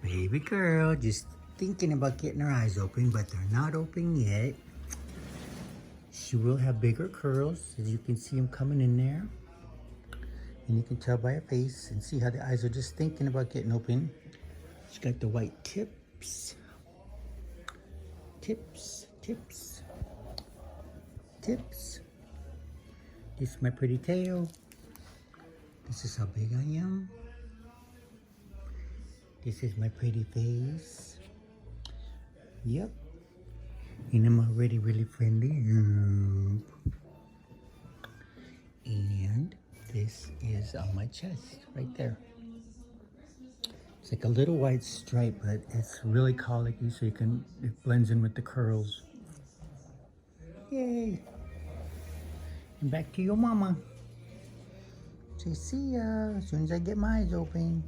Baby girl just thinking about getting her eyes open, but they're not open yet. She will have bigger curls, as you can see them coming in there. And you can tell by her face and see how the eyes are just thinking about getting open. She's got the white tips. Tips, tips, tips. This is my pretty tail. This is how big I am. This is my pretty face. Yep. And I'm already really friendly. Yep. And this is on my chest, right there. It's like a little white stripe, but it's really colicky, so it blends in with the curls. Yay. And back to your mama. Say see ya as soon as I get my eyes open.